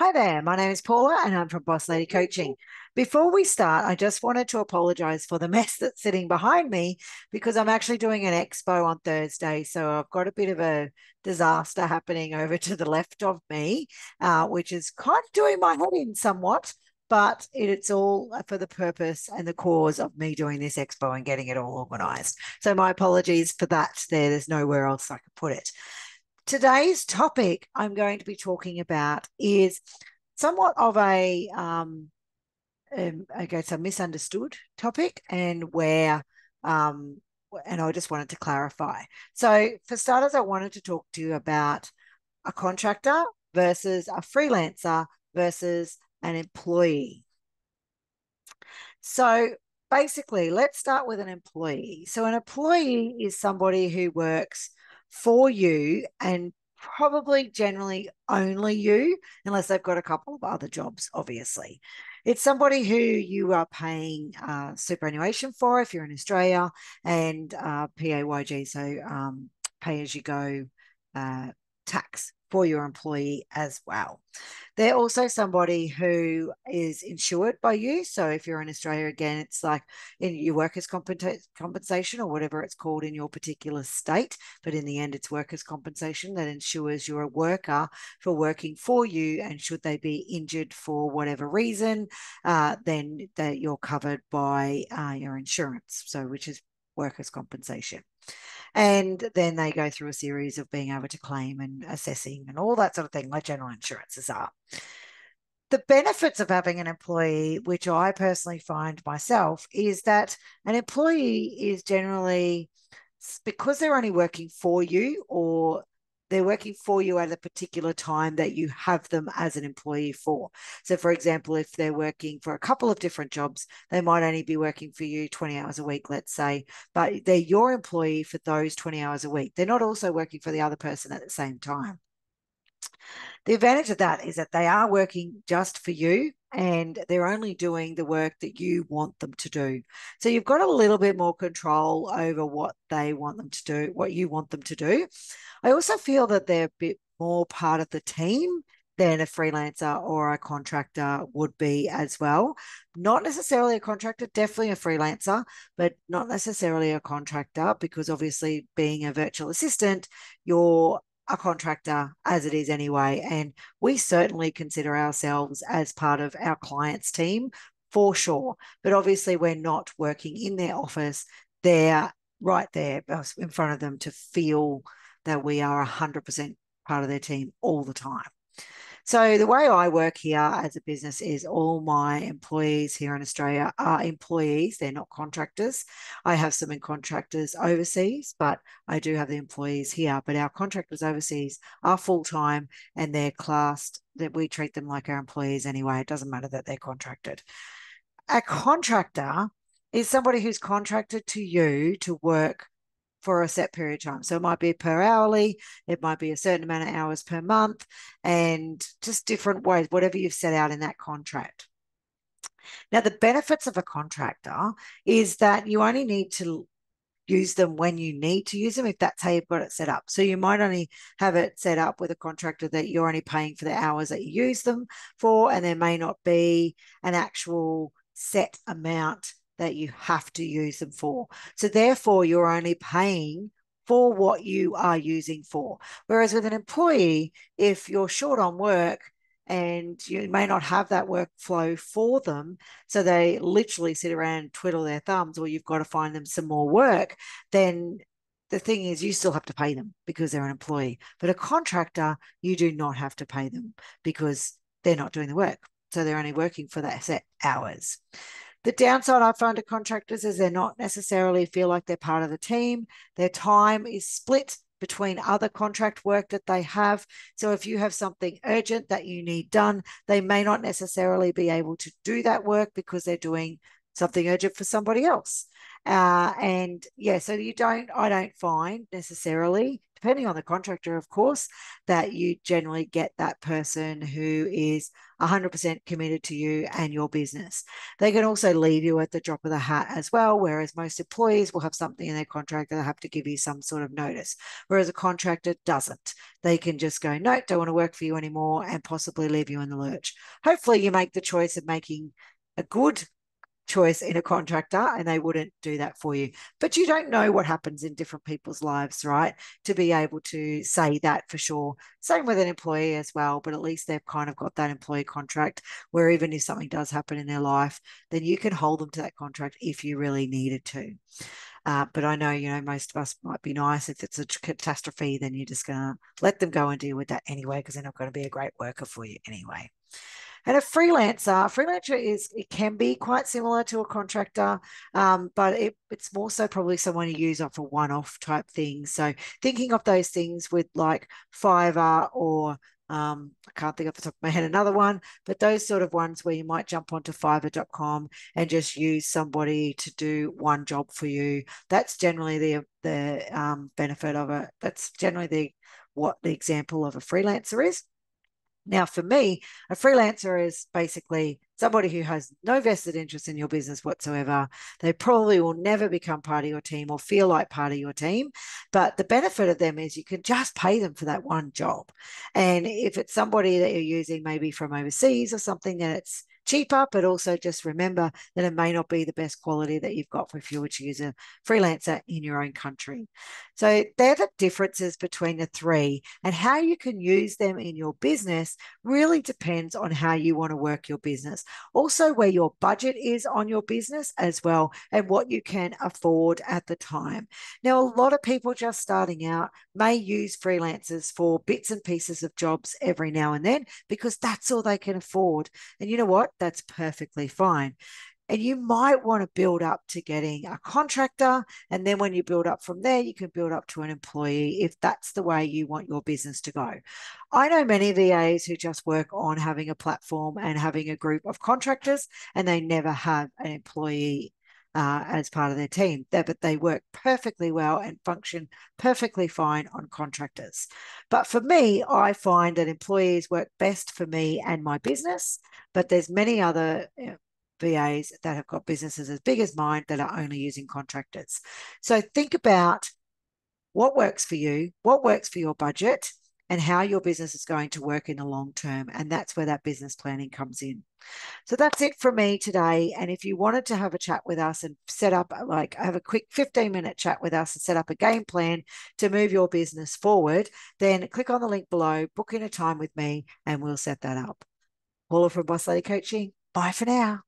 Hi there, my name is Paula and I'm from Boss Lady Coaching. Before we start, I just wanted to apologize for the mess that's sitting behind me because I'm actually doing an expo on Thursday. So I've got a bit of a disaster happening over to the left of me, which is kind of doing my head in somewhat, but it's all for the purpose and the cause of me doing this expo and getting it all organized. So my apologies for that there. There's nowhere else I could put it. Today's topic I'm going to be talking about is somewhat of I guess, a misunderstood topic, um, and I just wanted to clarify. So, for starters, I wanted to talk to you about a contractor versus a freelancer versus an employee. So, basically, let's start with an employee. So, an employee is somebody who works for you and probably generally only you, unless they've got a couple of other jobs, obviously. It's somebody who you are paying superannuation for if you're in Australia and PAYG, so pay as you go uh, tax for your employee as well. They're also somebody who is insured by you. So if you're in Australia, again, it's like in your workers' compensation or whatever it's called in your particular state. But in the end, it's workers' compensation that insures you're a worker for working for you. And should they be injured for whatever reason, then that you're covered by your insurance. So which is workers' compensation. And then they go through a series of being able to claim and assessing and all that sort of thing, like general insurances are. The benefits of having an employee, which I personally find myself, is that an employee is generally, because they're only working for you, or they're working for you at a particular time that you have them as an employee for. So, for example, if they're working for a couple of different jobs, they might only be working for you 20 hours a week, let's say, but they're your employee for those 20 hours a week. They're not also working for the other person at the same time. The advantage of that is that they are working just for you and they're only doing the work that you want them to do. So you've got a little bit more control over what they want them to do, what you want them to do. I also feel that they're a bit more part of the team than a freelancer or a contractor would be as well. Not necessarily a contractor, definitely a freelancer, but not necessarily a contractor because obviously being a virtual assistant, you're a contractor as it is anyway. And we certainly consider ourselves as part of our client's team for sure. But obviously, we're not working in their office. They're right there in front of them to feel that we are 100% part of their team all the time. So the way I work here as a business is all my employees here in Australia are employees. They're not contractors. I have some contractors overseas, but I do have the employees here. But our contractors overseas are full-time and they're classed that we treat them like our employees anyway. It doesn't matter that they're contracted. A contractor is somebody who's contracted to you to work for a set period of time. So it might be per hourly, it might be a certain amount of hours per month, and just different ways, whatever you've set out in that contract. Now, the benefits of a contractor is that you only need to use them when you need to use them, if that's how you've got it set up. So you might only have it set up with a contractor that you're only paying for the hours that you use them for, and there may not be an actual set amount that you have to use them for. So therefore, you're only paying for what you are using for. Whereas with an employee, if you're short on work, and you may not have that workflow for them. So they literally sit around and twiddle their thumbs, or you've got to find them some more work. Then the thing is, you still have to pay them because they're an employee. But a contractor, you do not have to pay them because they're not doing the work. So they're only working for that set hours. The downside I find to contractors is they're not necessarily feel like they're part of the team. Their time is split between other contract work that they have. So if you have something urgent that you need done, they may not necessarily be able to do that work because they're doing something urgent for somebody else. And yeah, so I don't find necessarily, depending on the contractor, of course, that you generally get that person who is 100% committed to you and your business. They can also leave you at the drop of the hat as well, whereas most employees will have something in their contract that they have to give you some sort of notice, whereas a contractor doesn't. They can just go, no, don't want to work for you anymore, and possibly leave you in the lurch. Hopefully you make the choice of making a good choice in a contractor and they wouldn't do that for you. But you don't know what happens in different people's lives, right? To be able to say that for sure. Same with an employee as well, but at least they've kind of got that employee contract where even if something does happen in their life, then you can hold them to that contract if you really needed to. But I know, most of us might be nice. If it's a catastrophe, then you're just going to let them go and deal with that anyway, because they're not going to be a great worker for you anyway. And freelancer it can be quite similar to a contractor, but it's more so probably someone you use off a one-off type thing. So thinking of those things with like Fiverr or I can't think off the top of my head another one, but those sort of ones where you might jump onto fiverr.com and just use somebody to do one job for you. That's generally the benefit of it. That's generally what the example of a freelancer is. Now, for me, a freelancer is basically somebody who has no vested interest in your business whatsoever. They probably will never become part of your team or feel like part of your team. But the benefit of them is you can just pay them for that one job. And if it's somebody that you're using maybe from overseas or something, then it's cheaper, but also just remember that it may not be the best quality that you've got if you were to use a freelancer in your own country. So they're the differences between the three, and how you can use them in your business really depends on how you want to work your business. Also, where your budget is on your business as well, and what you can afford at the time. Now, a lot of people just starting out may use freelancers for bits and pieces of jobs every now and then because that's all they can afford. And you know what? That's perfectly fine. And you might want to build up to getting a contractor. And then when you build up from there, you can build up to an employee if that's the way you want your business to go. I know many VAs who just work on having a platform and having a group of contractors, and they never have an employee as part of their team. But they work perfectly well and function perfectly fine on contractors. But for me, I find that employees work best for me and my business. But there's many other VAs that have got businesses as big as mine that are only using contractors. So think about what works for you, what works for your budget, and how your business is going to work in the long term. And that's where that business planning comes in. So that's it from me today. And if you wanted to have a chat with us and set up, like, have a quick 15-minute chat with us and set up a game plan to move your business forward, then click on the link below, book in a time with me, and we'll set that up. Paula from Boss Lady Coaching. Bye for now.